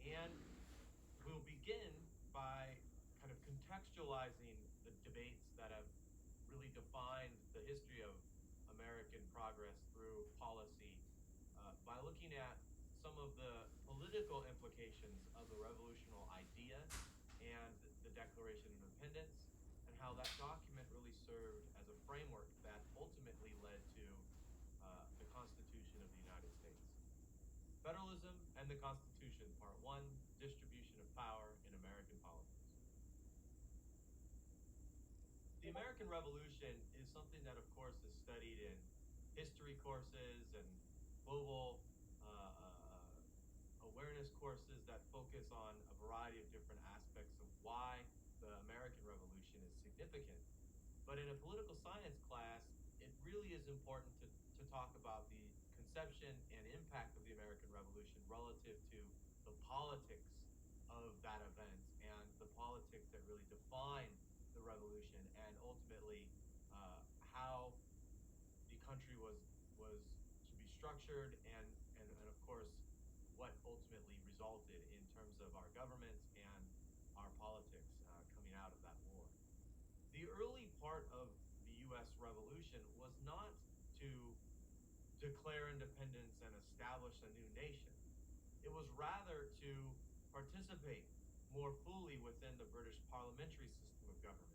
And we'll begin by kind of contextualizing the debates that have really defined the history of American progress through policy by looking at some of the political implications of the revolutionary idea and the Declaration of Independence, and how that document really served as a framework that ultimately led to the Constitution of the United States. Federalism and the Constitution, Part 1, Distribution of Power in American Politics. The American Revolution is something that, of course, is studied in history courses and global awareness courses that focus on a variety of different aspects of why the American Revolution is significant. But in a political science class, it really is important to talk about the conception and impact of the American Revolution relative to the politics of that event and the politics that really define the revolution, and ultimately how the country was to be structured, and of course what ultimately resulted in terms of our government and our politics coming out of that war. The early part of the US Revolution was not to declare independence and establish a new nation. It was rather to participate more fully within the British parliamentary system of government.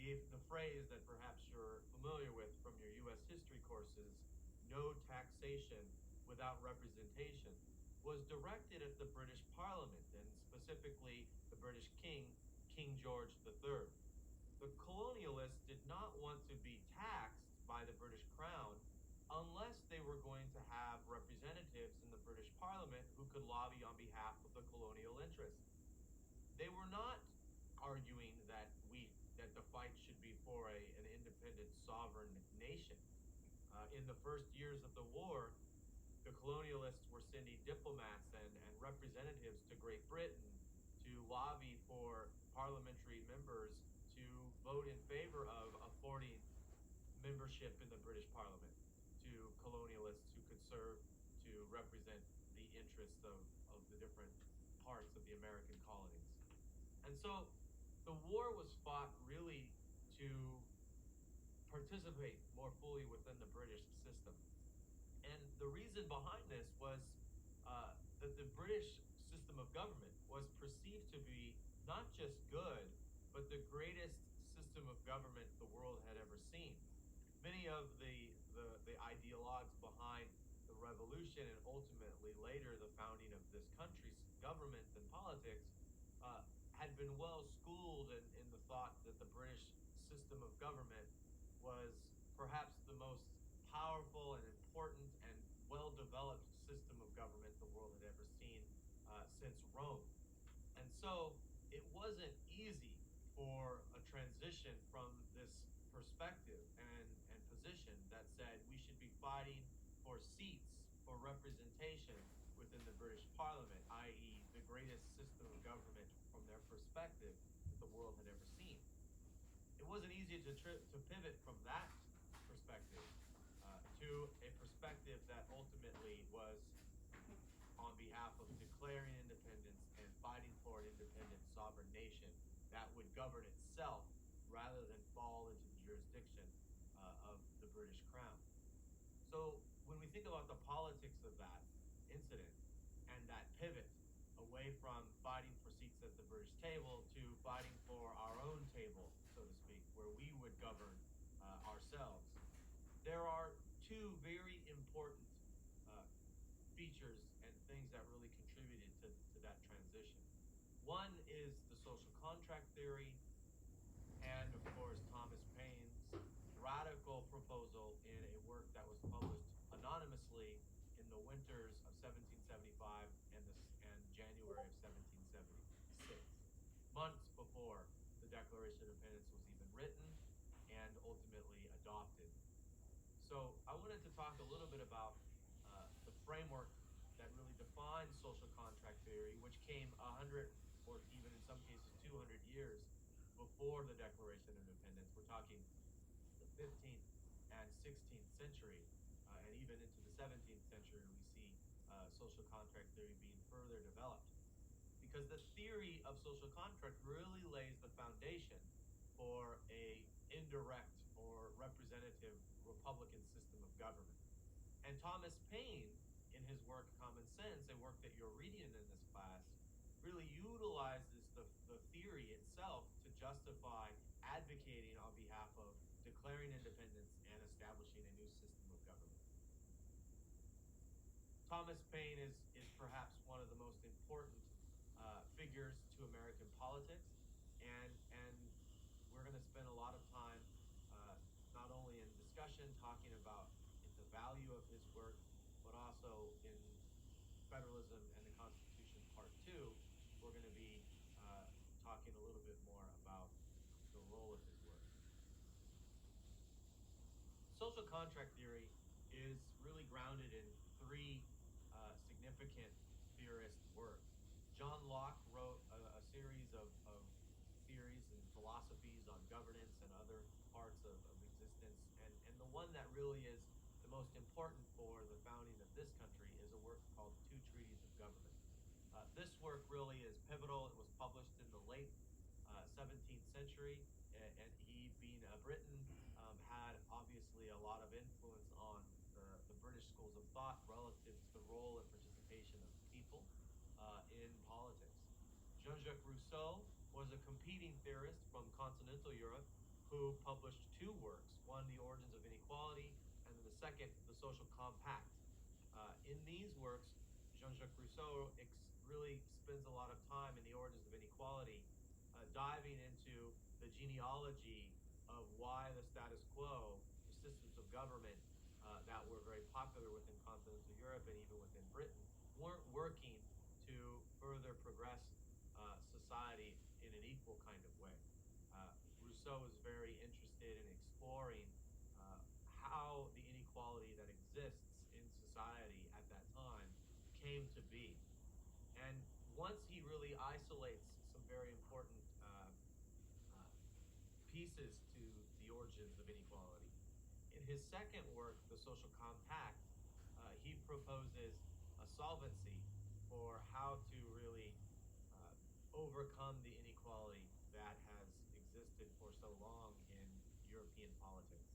The phrase that perhaps you're familiar with from your US history courses, no taxation without representation, was directed at the British Parliament, and specifically the British King, King George III. The colonialists did not want to be taxed by the British Crown unless they were going to have representatives in the British Parliament who could lobby on behalf of the colonial interests. They were not arguing that the fight should be for an independent sovereign nation. In the first years of the war, the colonialists were sending diplomats and representatives to Great Britain to lobby for parliamentary members to vote in favor of affording membership in the British Parliament to colonialists who could serve to represent the interests of the different parts of the American colonies. And so the war was fought really to participate more fully within the British system. And the reason behind this was that the British system of government was perceived to be not just good, but the greatest system of government the world had ever seen. Many of the ideologues behind the revolution, and ultimately later the founding of this country's government and politics, had been well schooled in the thought that the British system of government was perhaps the most powerful and important and well-developed system of government the world had ever seen since Rome. And so it wasn't easy for a transition from this perspective and position that said we should be fighting for seats, for representation within the British Parliament, i.e. the greatest system of government from their perspective that the world had ever seen. It wasn't easy to pivot from that perspective to a perspective that ultimately was on behalf of declaring independence and fighting for an independent sovereign nation that would govern itself rather than fall into the jurisdiction of the British Crown. So when we think about the politics of that incident and that pivot away from fighting for seats at the British table to fighting for our own table, so to speak, where we would govern ourselves, there are two very important features and things that really contributed to that transition. One is the social contract theory, and of course Thomas Paine's radical proposal in a work that was published anonymously in the winters of 1775 and January of 1776, months before the Declaration of Independence was even written and ultimately adopted. So I wanted to talk a little bit about the framework that really defines social contract theory, which came 100 or even in some cases 200 years before the Declaration of Independence. We're talking the 15th and 16th century, and even into the 17th century, we see social contract theory being further developed. because the theory of social contract really lays the foundation for a indirect or representative republican system of government. And Thomas Paine, in his work Common Sense, a work that you're reading in this class, really utilizes the theory itself to justify advocating on behalf of declaring independence and establishing a new system of government. Thomas Paine is perhaps one of the most important figures to American politics, and we're going to spend a lot of time not only in discussion talking about the value of his work, but also in Federalism and the Constitution Part 2, we're going to be talking a little bit more about the role of his work. Social contract theory is really grounded in three significant theorist works. John Locke wrote a series of theories and philosophies on governance and other parts of existence, and the one that really is the most important for the founding of this country is a work called Two Treaties of Government. This work really is pivotal. It was published in the late 17th century, and he, being a Briton, had obviously a lot of influence on the British schools of thought relative to the role and participation of people in politics. Jean-Jacques Rousseau was a competing theorist from continental Europe who published two works, one, The Origins of Inequality, and then the second, The Social Compact. In these works, Jean-Jacques Rousseau really spends a lot of time in The Origins of Inequality diving into the genealogy of why the status quo, the systems of government that were very popular within continental Europe and even within Britain, weren't working to further progress society in an equal kind of way. Rousseau is very interested in exploring how the inequality that exists in society at that time came to be. And once he really isolates some very important pieces to the origins of inequality, in his second work, The Social Compact, he proposes a solvency for how to really overcome the inequality that has existed for so long in European politics.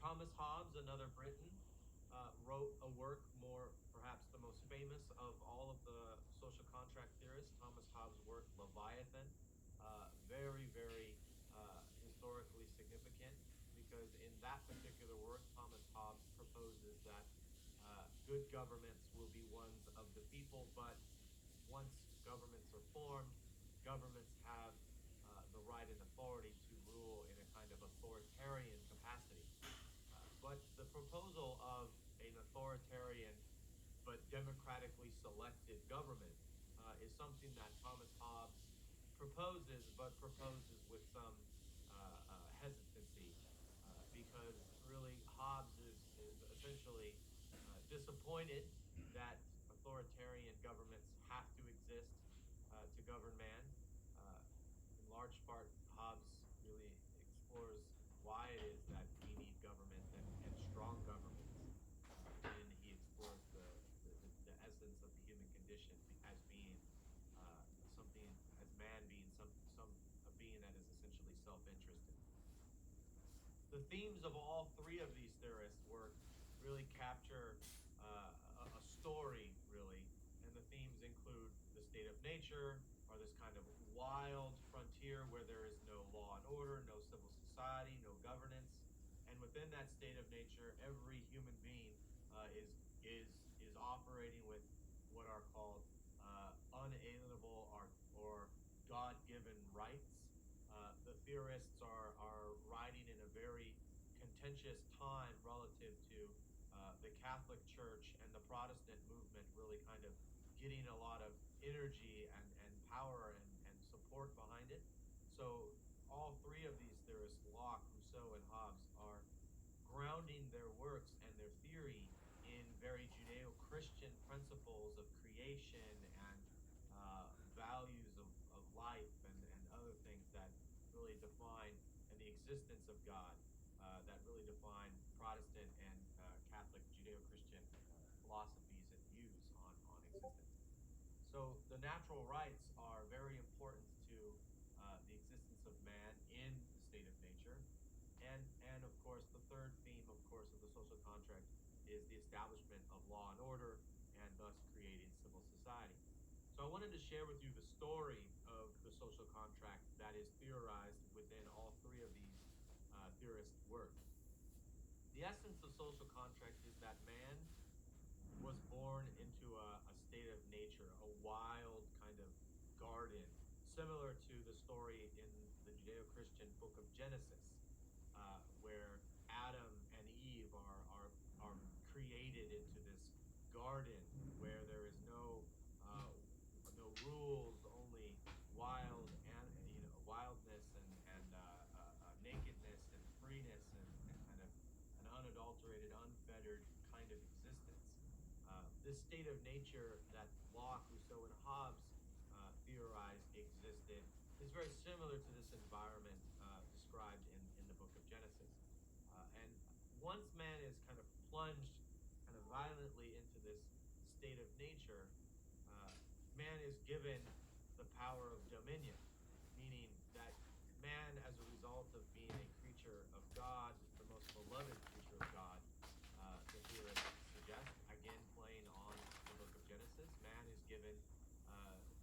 Thomas Hobbes, another Briton, wrote a work, more perhaps the most famous of all of the social contract theorists, Thomas Hobbes' work, Leviathan, very, very historically significant, because in that particular work, Thomas Hobbes proposes that good governments will be ones of the people, but once governments are formed, governments have the right and authority to rule in a kind of authoritarian capacity. But the proposal of an authoritarian but democratically selected government is something that Thomas Hobbes proposes, but proposes with some hesitancy, because really Hobbes is essentially disappointed that authoritarian governments have to exist to govern man. In large part, Hobbes really explores why it is that we need government and strong governments. And he explores the essence of the human condition as being something, as man being a being that is essentially self-interested. The themes of all three of these theorists' work really capture a story, really, and the themes include the state of nature, or this kind of wild frontier where there is no law and order, no civil society, no governance, and within that state of nature, every human being is operating with what are called unalienable or God-given rights. The theorists are writing in a very contentious time relative to the Catholic Church and the Protestant movement really kind of getting a lot of energy and power and support behind it. So all three of these theorists, Locke, Rousseau, and Hobbes, are grounding their works and their theory in very Judeo-Christian principles of creation and values of life and other things that really define, and the existence of God that really define Protestant and Catholic Judeo-Christian philosophies and views on existence. So the natural rights is the establishment of law and order, and thus creating civil society. So I wanted to share with you the story of the social contract that is theorized within all three of these theorists' works. The essence of social contract is that man was born into a state of nature, a wild kind of garden, similar to the story in the Judeo-Christian book of Genesis, where Adam and Eve are created into this garden where there is no rules, only wildness and nakedness and freeness and kind of an unadulterated, unfettered kind of existence. This state of nature that Locke, Rousseau, and Hobbes theorized existed is very similar to this environment described in the book of Genesis. And once man is kind of plunged kind of violently into this state of nature, man is given the power of dominion, meaning that man, as a result of being a creature of God, the most beloved creature of God, the theorists suggest, again playing on the book of Genesis, man is given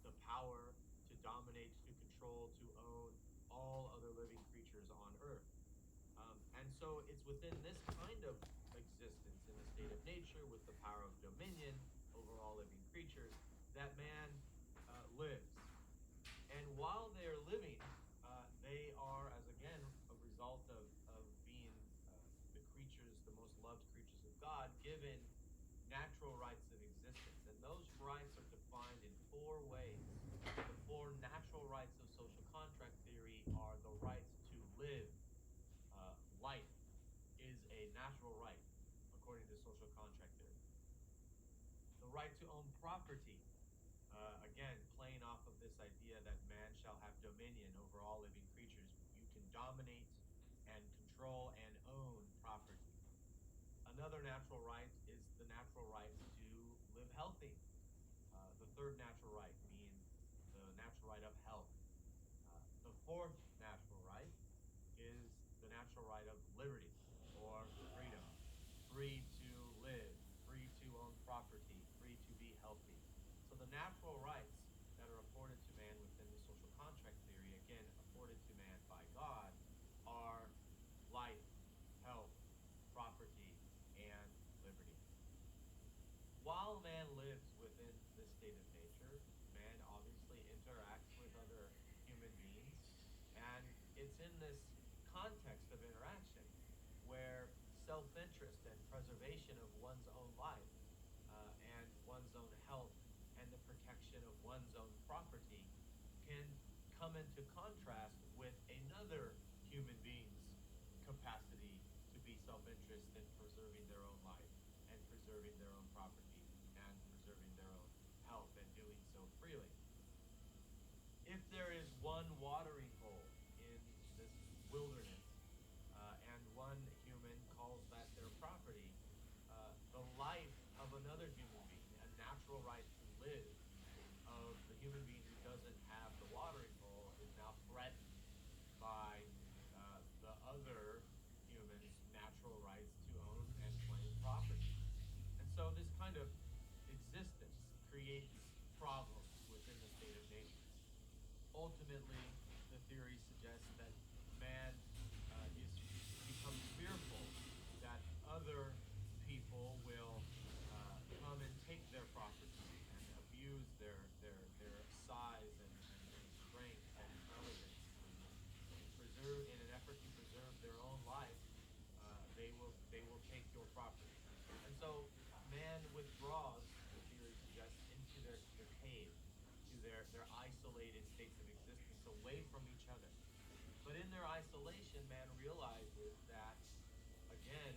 the power to dominate, to control, to own all other living creatures on earth. And so it's within this kind of existence in the state of nature with the power of dominion over all living creatures that man lives. And while they are living, they are, as again, a result of being the creatures, the most loved creatures of God, given natural rights of existence. And those rights are defined in four ways. The four natural rights of social contract theory are the rights to live. Life is a natural right, according to social contract theory. The right to own property, again, playing off of this idea that man shall have dominion over all living creatures. You can dominate and control and own property. Another natural right is the natural right to live healthy. The third natural right being the natural right of health. The fourth natural right is the natural right of liberty or freedom. Free to live, free to own property, free to be healthy. So the natural rights that are afforded to man within the social contract theory, again, afforded to man by God, are life, health, property, and liberty. While man lives within this state of nature, man obviously interacts with other human beings, and it's in this context of interaction where self-interest and preservation of one's own life and one's own health and the protection of one's own property can come into contrast with another human being's capacity to be self-interest in preserving their own life and preserving their own property and preserving their own health and doing so freely. If there is one watering hole in this wilderness and one human calls that their property, the life of another human being, a natural right to live of the human being who doesn't have the watering hole, is now threatened by the other human's natural rights to own and claim property. And so this kind of existence creates problems within the state of nature. Ultimately, the theory suggests that man becomes fearful that other people will come and take their property and abuse their size and strength and intelligence. In an effort to preserve their own life, they will take your property. And so man withdraws, the theory suggests, into their cave, to their isolated states of existence, away from each other. But in their isolation, man realizes that, again,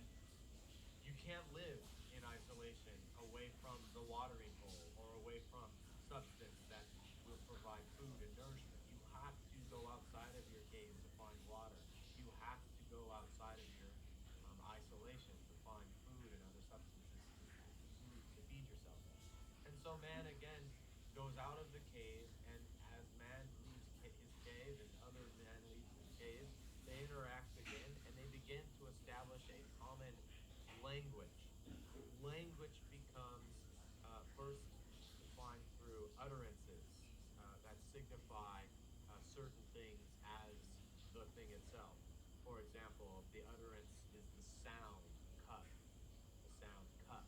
you can't live in isolation away from the watering hole or away from substance that will provide food and nourishment. You have to go outside of your cave to find water. You have to go outside of your isolation to find food and other substances to feed yourself. And so man again goes out of the cave, and as man leaves his cave and other man leaves his cave, they interact again and they begin to establish a common language. language becomes first defined through utterances that signify certain things as the thing itself. For example, the utterance is the sound cut, the sound cut,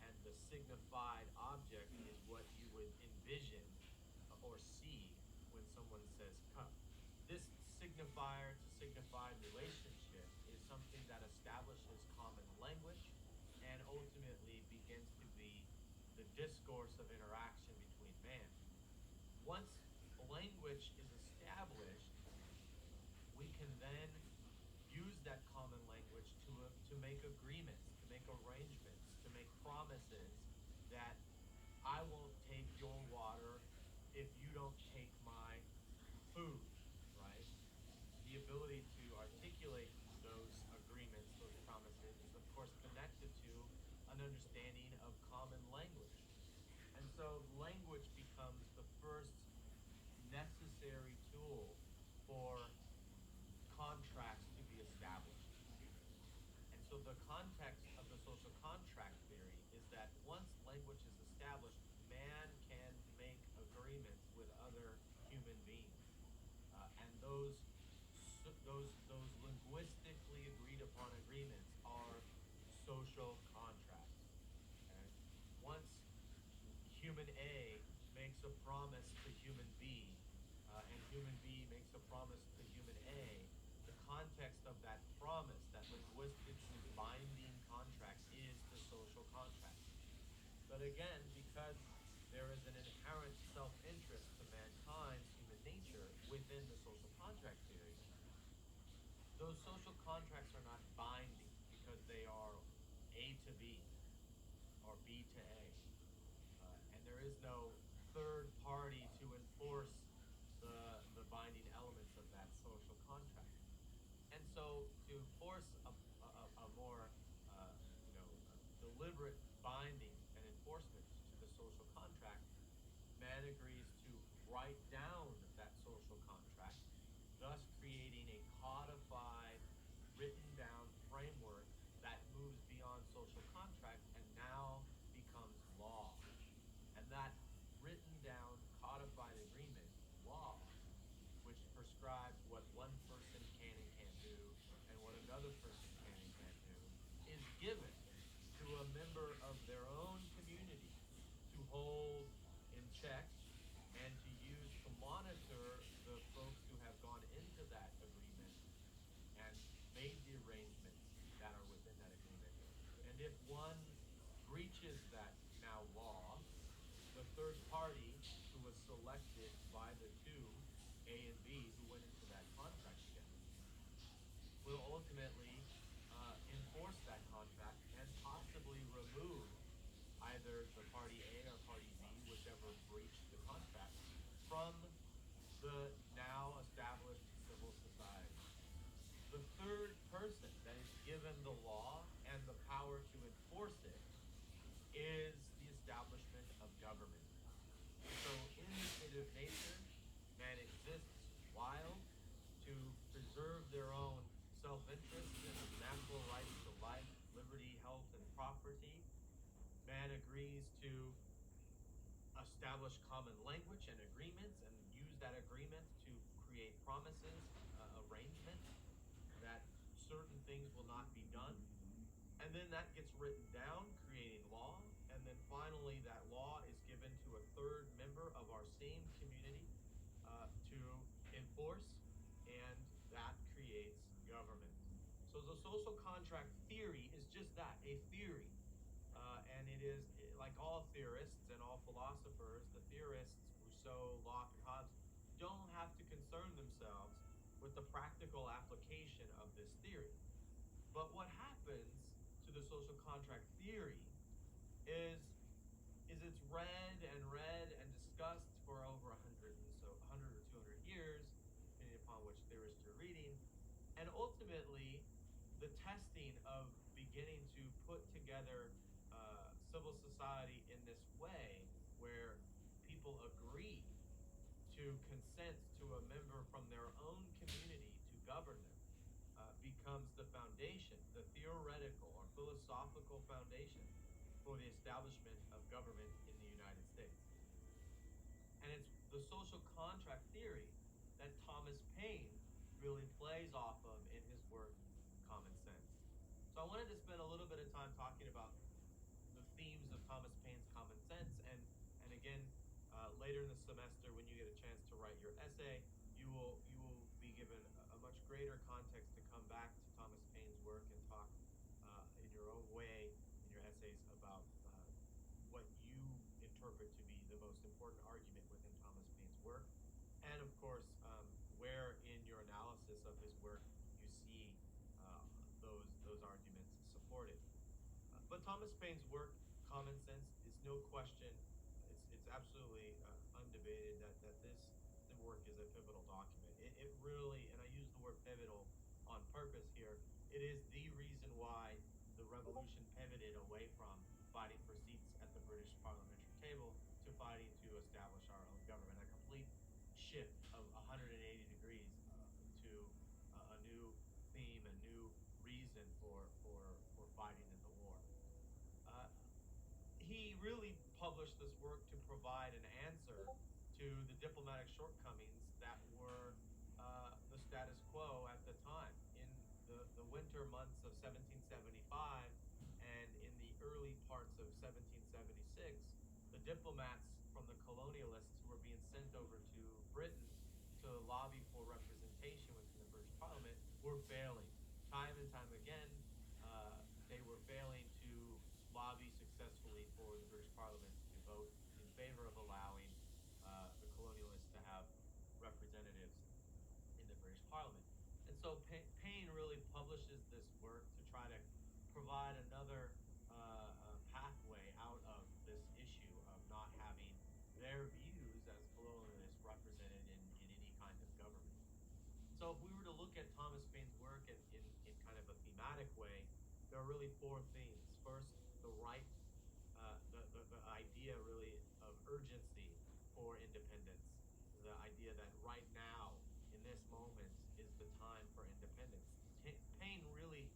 and the signified object is what you would envision or see when someone says cup. This signifier to signified relationship is something that establishes common language and ultimately begins to be the discourse of interaction between man. Once language is established, we can then use that common language to make agreements, to make arrangements, to make promises that I won't take your water if you don't take my food, right? The ability to articulate those agreements, those promises, is of course connected to an understanding of common language. And so language becomes the first necessary tool for contracts to be established. And so the context of the social contract theory is that once language is established, man can make agreements with other human beings. And those linguistically agreed upon agreements are social contracts. Okay? Once human A makes a promise to human B, and human B makes a promise to human A, the context of that promise, that linguistically binding contract, is the social contract. But again, because there is an inherent self-interest to mankind's human nature within the social contract theory, those social contracts are not binding because they are A to B or B to A. And there is no third party to enforce the binding elements of that social contract. And so to force a more deliberate binding and enforcement to the social contract, man agrees to write down that social contract, thus creating a codified, written down framework that moves beyond social contract and now becomes law. And that written down, codified agreement, law, which prescribes what one person can and can't do and what another person can and can't do, is given to a member of their own community to hold in check and to use to monitor the folks who have gone into that agreement and made the arrangements that are within that agreement. And if one breaches that now law, the third party who was selected by the two, A and B, who went into that contract together, will ultimately enforce that contract and possibly remove either the party A or party B, whichever breached the contract, from the now established civil society. The third person that is given the law and the power to enforce it is the establishment of government. So in the state of nature, man exists wild to preserve their own self-interest and natural rights to life, liberty, health, and property. Man agrees to establish common language and agreements and use that agreement to create promises, arrangements that certain things will not be done. And then that gets written down, creating law. And then finally, that law is given to a third member of our same community to enforce, and that creates government. So the social contract theory is just that, a theory. And it is, like all theorists and all philosophers, the theorists, Rousseau, Locke, and Hobbes, don't have to concern themselves with the practical application of this theory. But what happens to the social contract theory is it's read and discussed for over 100 or 200 years, depending upon which theorist you're reading, and ultimately the testing of beginning to put together civil society in this way, where people agree to consent to a member from their own community to govern them, becomes the foundation, the theoretical or philosophical foundation for the establishment of government in the United States. And it's the social contract theory that Thomas Paine really plays off of in his work, Common Sense. So I wanted to spend a little bit of time talking about the themes of Thomas Paine's Common Sense, and again, later in the semester, when you get a chance to write your essay, you will be given a much greater context to come back to Thomas Paine's work and talk in your own way in your essays about what you interpret to be the most important argument within Thomas Paine's work, and of course, where in your analysis of his work you see those arguments supported. But Thomas Paine's work, Common Sense, is no question. It's absolutely undebated that the work is a pivotal document. It really, and I use the word pivotal on purpose here, it is the reason why the revolution pivoted away from fighting for seats at the British parliamentary table to fighting to establish our own government. A complete shift of 180 degrees to a new theme, a new reason for fighting in the war. He really published this work to provide an answer to the diplomatic shortcomings that were the status quo at the time. In the winter months of 1775 and in the early parts of 1776, the diplomats from the colonialists who were being sent over to Britain to lobby for representation within the British Parliament were failing. Time and time again, they were failing to lobby successfully for the British Parliament to vote in favor of allowing the colonialists to have representatives in the British Parliament. And so Paine really publishes this work to try to provide another pathway out of this issue of not having their views as colonialists represented in any kind of government. So if we were to look at Thomas Paine's work in kind of a thematic way, there are really four themes. First, the right, the idea really of urgency for independence, the idea that right now, in this moment, is the time for independence. Paine really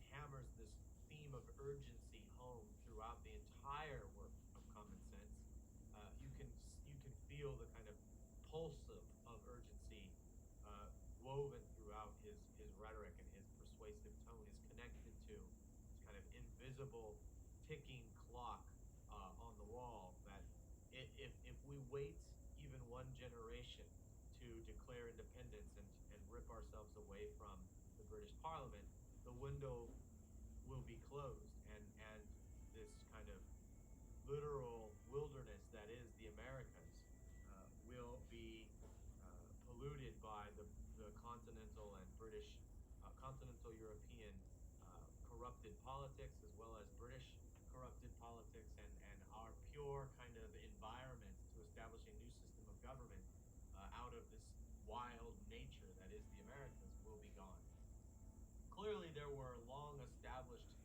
hammers this theme of urgency home throughout the entire work of Common Sense. You can feel the kind of pulse of urgency woven throughout his rhetoric, and his persuasive tone is connected to this kind of invisible ticking clock on the wall, that if we wait even one generation to declare independence and rip ourselves away from the British Parliament, the window will be closed, and this kind of literal wilderness that is the Americas will be polluted by the continental and British, continental European corrupted politics, as well as British corrupted politics, and our pure kind of environment to establish a new system of government out of this wild nature that is the Americas will be gone. Clearly, there were long established,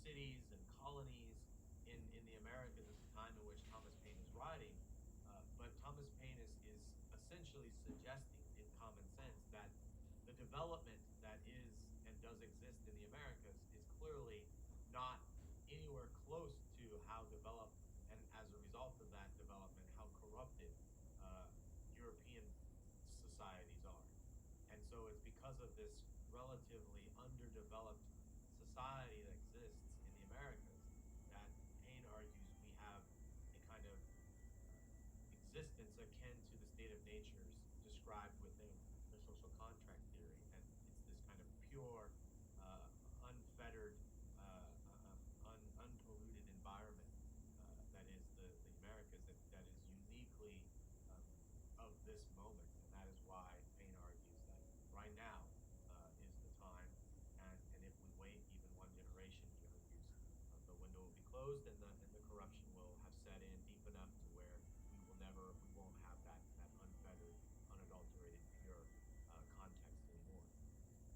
cities and colonies in the Americas at the time in which Thomas Paine is writing, but Thomas Paine is essentially suggesting in Common Sense that the development that is and does exist in the Americas is clearly not anywhere close to how developed, and as a result of that development, how corrupted European societies are. And so it's because of this relatively underdeveloped society that exists in the Americas that Paine argues we have a kind of existence akin to the state of natures described within the social contract theory. And it's this kind of pure, unfettered, unpolluted environment that is the Americas, that is uniquely of this moment. And that is why Paine argues that right now is the time, and if we wait even one generation, he argues, the window will be closed, and the corruption will have set in deep enough to where we won't have that unfettered, unadulterated, pure context anymore.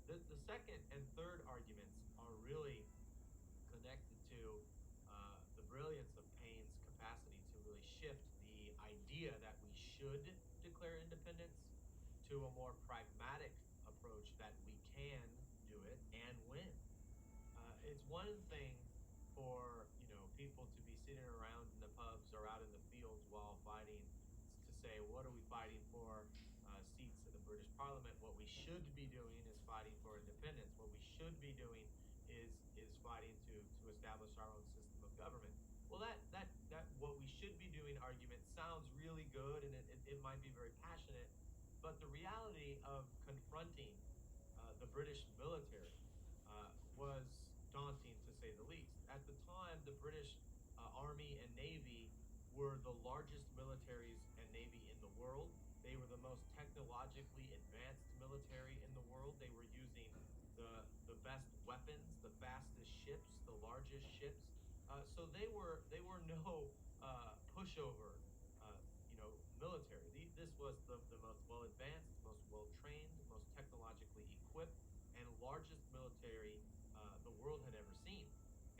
The second and third arguments are really connected to the brilliance of Paine's capacity to really shift the idea that we should declare independence to a more pragmatic approach that we can do it and win. It's one thing for people to be sitting around in the pubs or out in the fields while fighting to say, what are we fighting for? Seats in the British Parliament. What we should be doing is fighting for independence. What we should be doing is fighting to establish our own system of government. Well, that what we should be doing argument sounds really good, and it might be very passionate, but the reality of confronting the British military was daunting, to say the least. At the time, the British Army and Navy were the largest militaries and Navy in the world. They were the most technologically advanced military in the world. They were using the best weapons, the fastest ships, the largest ships. So they were no pushover, military. This was the most well advanced, most well trained, most technologically equipped, and largest military the world had ever seen.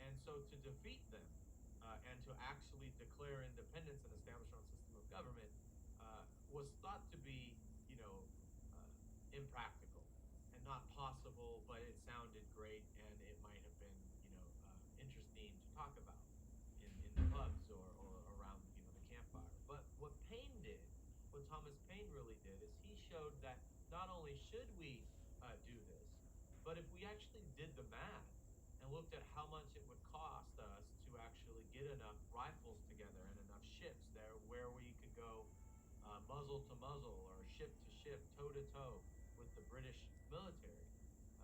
And so to defeat them and to actually declare independence and establish our own system of government was thought to be, impractical and not possible, but it sounded great and it might have been, interesting to talk about in the pubs or around, the campfire. But what Thomas Paine really did is he showed that not only should we do this, but if we actually did the math and looked at how much it would cost us to actually get enough rifles together and enough ships there where we could go muzzle to muzzle or ship to ship, toe to toe with the British military,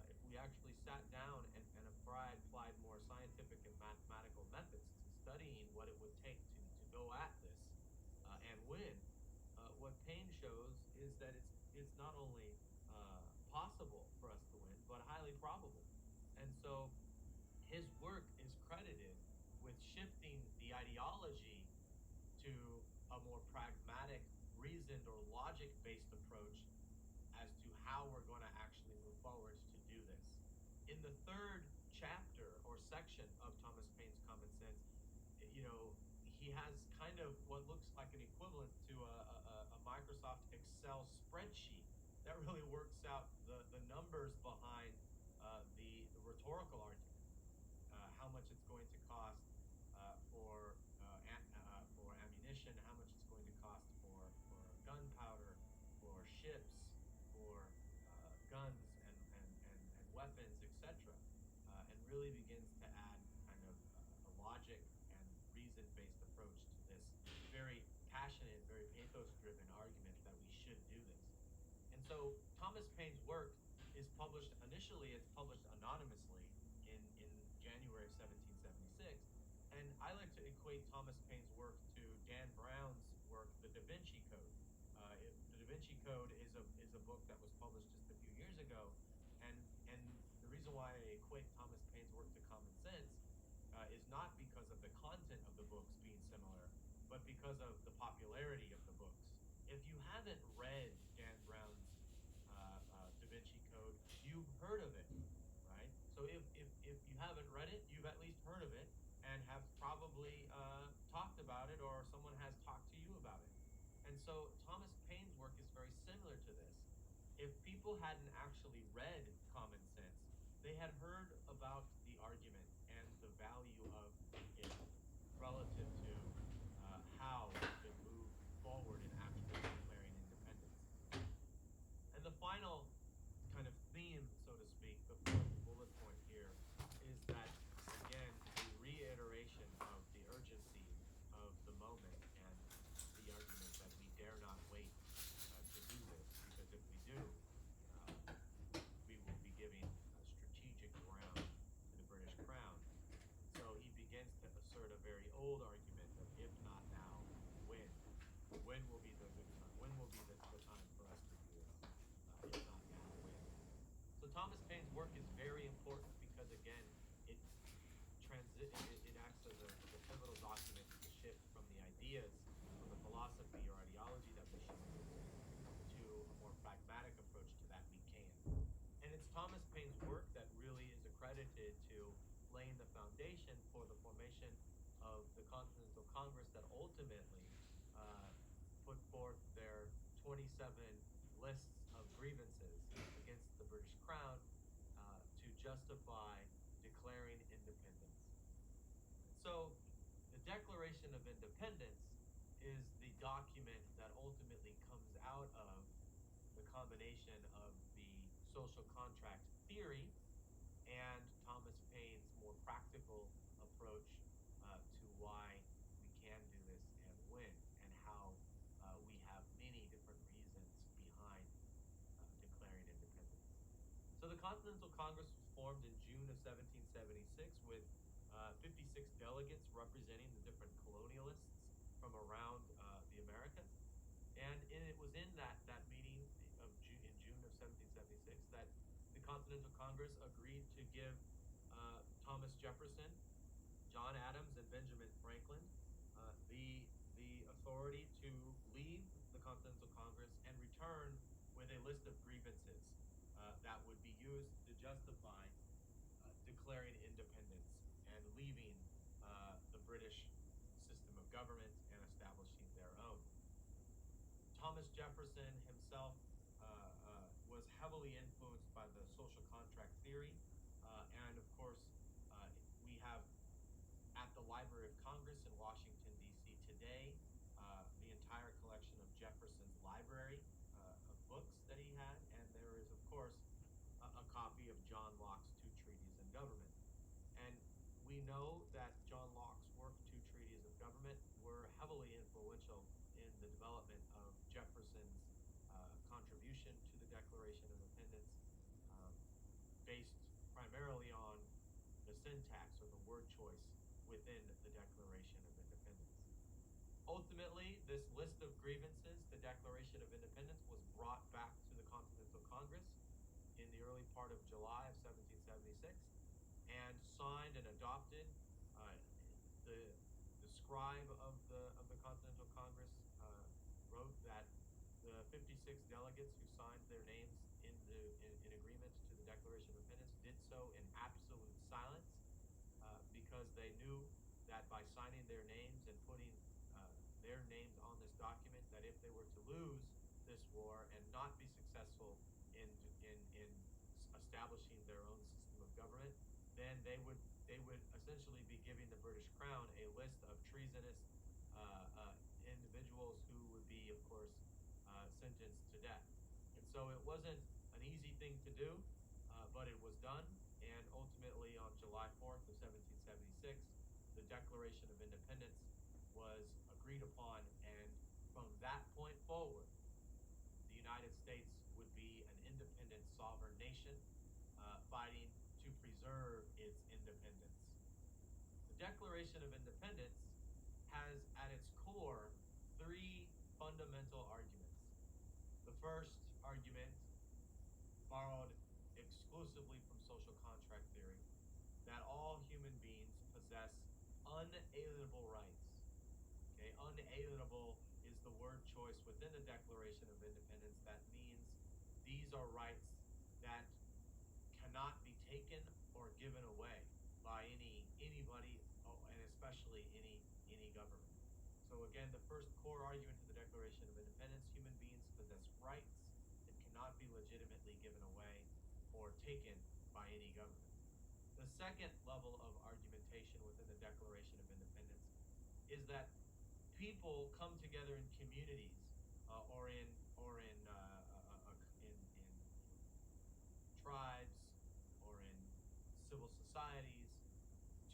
if we actually sat down and applied more scientific and mathematical methods to studying what it would take to go at this and win, what Paine shows is that it's not only possible for us to win, but highly probable. And so his work is credited with shifting the ideology to a more pragmatic, reasoned, or logic-based approach as to how we're going to actually move forward to do this. In the third chapter or section of Thomas Paine's Common Sense, he has kind of what looks like an equivalent to a Microsoft Excel spreadsheet that really works out the numbers behind the rhetorical argument, how much it's going to cost for ammunition, how much it's going to cost for gunpowder, for ships, for guns and weapons, etc., and really begins to add kind of a logic and reason-based approach to this very passionate, very pathos-driven argument that we should do this. And so Thomas Paine's work is published, initially it's published anonymously in January of 1776, and I like to equate Thomas Paine's work to Dan Brown's work, The Da Vinci Code. The Da Vinci Code is a book that was published just a few years ago, and the reason why I equate Thomas Paine's work to Common Sense is not because of the content of the books being similar, but because of the popularity of the books. If you haven't read Dan Brown's Da Vinci Code, you've heard of it, right? So if you haven't read it, you've at least heard of it and have probably talked about it, or someone has talked to you about it. And so Thomas Paine's work is very similar to this. If people hadn't actually read Common Sense, they had heard about the argument and the value of it relative to how we could move forward in actually declaring independence. And the final kind of theme, so to speak, the fourth bullet point here, is that, again, a reiteration of the urgency of the moment and the argument that we dare not wait to do this, because if we do, we will be giving strategic ground to the British Crown. So he begins to assert a very old argument of, if not now, when? When will be the good time? When will be the time for us to do this? If not now, when? So Thomas Paine's work is very important because, again, it acts as a pivotal document to shift from the ideas, from the philosophy or ideology that we should use to a more pragmatic approach to that we can. And it's Thomas Paine's work that really is accredited to laying the foundation for the formation of the Continental Congress that ultimately put forth their 27 lists of grievances against the British Crown to justify declaring So the Declaration of Independence is the document that ultimately comes out of the combination of the social contract theory and Thomas Paine's more practical approach to why we can do this and when, and how we have many different reasons behind declaring independence. So the Continental Congress was formed in June of 1776 with 56 delegates representing the different colonialists from around the Americas. And it was in that meeting in June of 1776 that the Continental Congress agreed to give Thomas Jefferson, John Adams, and Benjamin Franklin the authority to leave the Continental Congress and return with a list of grievances that would be used to justify declaring independence and leaving the British system of government and establishing their own. Thomas Jefferson himself was heavily influenced by the social contract theory, and of course, we have at the Library of Congress in Washington, D.C. today the entire collection of Jefferson's library of books that he had, and there is, of course, a copy of John Locke's Two Treatises of Government. And we know that John Locke's work, Two Treatises of Government, were heavily influential in the development of Jefferson's contribution to the Declaration of Independence, based primarily on the syntax or the word choice within the Declaration of Independence. Ultimately, this list of grievances, the Declaration of Independence, was brought back to the Continental Congress in the early part of July of 1776 and signed and adopted. The scribe of the Continental Congress wrote that the 56 delegates who signed their names in agreement to the Declaration of Independence did so in absolute silence, because they knew that by signing their names and putting their names on this document, that if they were to lose this war and not be successful in establishing their own system of government, then they would essentially be giving the British Crown a list of treasonous individuals who would be, of course, sentenced to death. And so it wasn't an easy thing to do, but it was done. And ultimately, on July 4th of 1776, the Declaration of Independence was agreed upon, and from that point forward, the United States would be an independent sovereign nation, fighting to preserve its independence. The Declaration of Independence has at its core three fundamental arguments. The first argument, borrowed exclusively from social contract theory, that all human beings possess unalienable rights. Okay, unalienable is the word choice within the Declaration of Independence. That means these are rights that cannot be taken or given away by anybody, and especially any government. So again, the first core argument to the Declaration of Independence: human beings possess rights that cannot be legitimately given away or taken by any government. The second level of argumentation within the Declaration of Independence is that people come together in communities or in tribes or in civil societies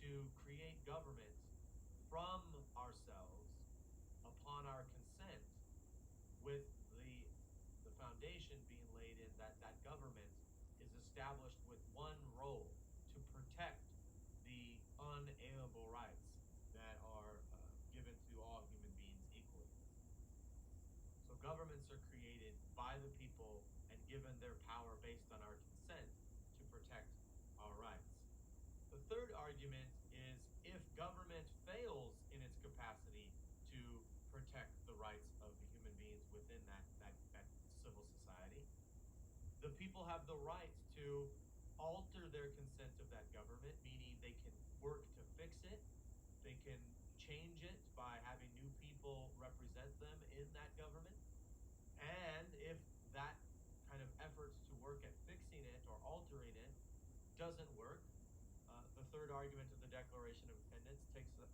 to create government from ourselves upon our consent, with the foundation being laid in that government is established with one role: to protect the unalienable rights that are given to all human beings equally. So governments are created by the people and given their power based on our consent to protect our rights. The third argument is, if government fails in its capacity to protect the rights of the human beings within that civil society, the people have the right to alter their consent of that government, meaning they can work to fix it, they can change it by having new people represent them in that government, and if that kind of efforts to work at fixing it or altering it doesn't work, the third argument of the Declaration of Independence takes a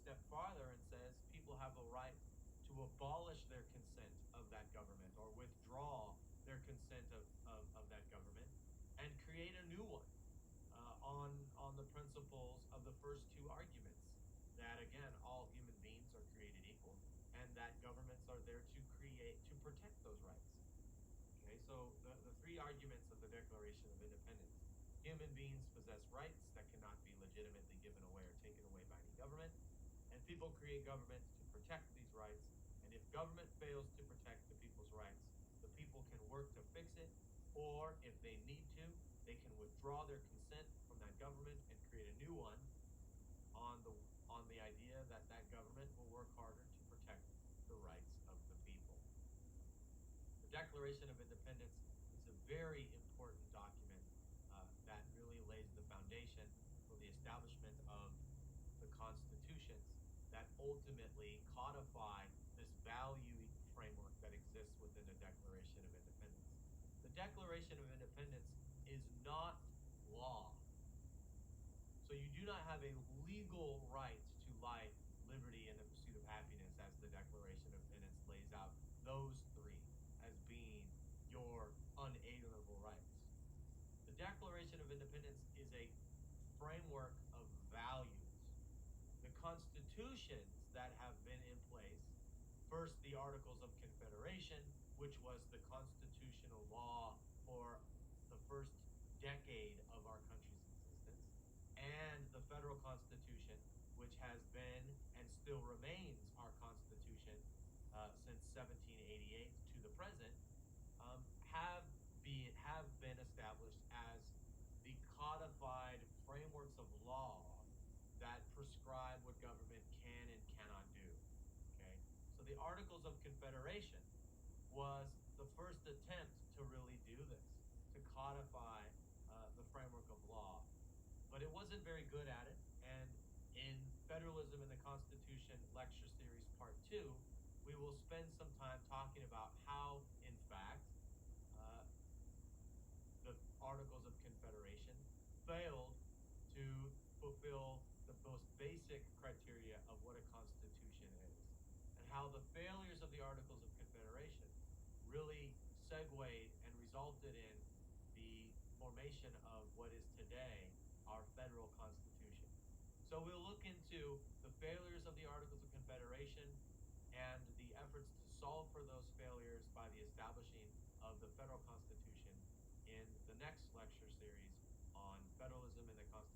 step farther and says people have a right to abolish their consent of that government or withdraw their consent of that government and create a new one on the principles of the first two arguments, that again all human beings are created equal and that governments are there to protect those rights. Okay, so the three arguments of the Declaration of Independence: human beings possess rights that cannot be legitimately given away or taken away by any government, and people create governments to protect these rights, and if government fails to protect the people's rights, the people can work to fix it, or if they need to, they can withdraw their consent from that government and create a new one on the idea that that government will work harder to protect the rights of the people. The Declaration of Independence is a very important document that really lays the foundation for the establishment of the constitutions that ultimately codify this value framework that exists within the Declaration of Independence. The Declaration of Independence is not law. So you do not have a legal right to life, liberty, and the pursuit of happiness, as the Declaration of Independence lays out those three as being your unalienable rights. The Declaration of Independence is a framework of values. The constitutions that have been in place, first the Articles of Confederation, which was the constitutional law for the first decade of our country's existence, and the federal constitution, which has been and still remains our constitution since 1788 to the present, have been established as the codified frameworks of law that prescribe what government can and cannot do. Okay, so the Articles of Confederation was the first attempt to really do this, to codify the framework of law, but it wasn't very good at it. And in Federalism and the Constitution Lecture Series Part 2, we will spend some time talking about how, in fact, the Articles of Confederation failed to fulfill the most basic criteria of what a constitution is, and how the failures of the Articles of Confederation really segued and resulted in the formation of what is today our federal constitution. So we'll look into the failures of the Articles of Confederation and the efforts to solve for those failures by the establishing of the federal constitution in the next lecture series on Federalism and the Constitution.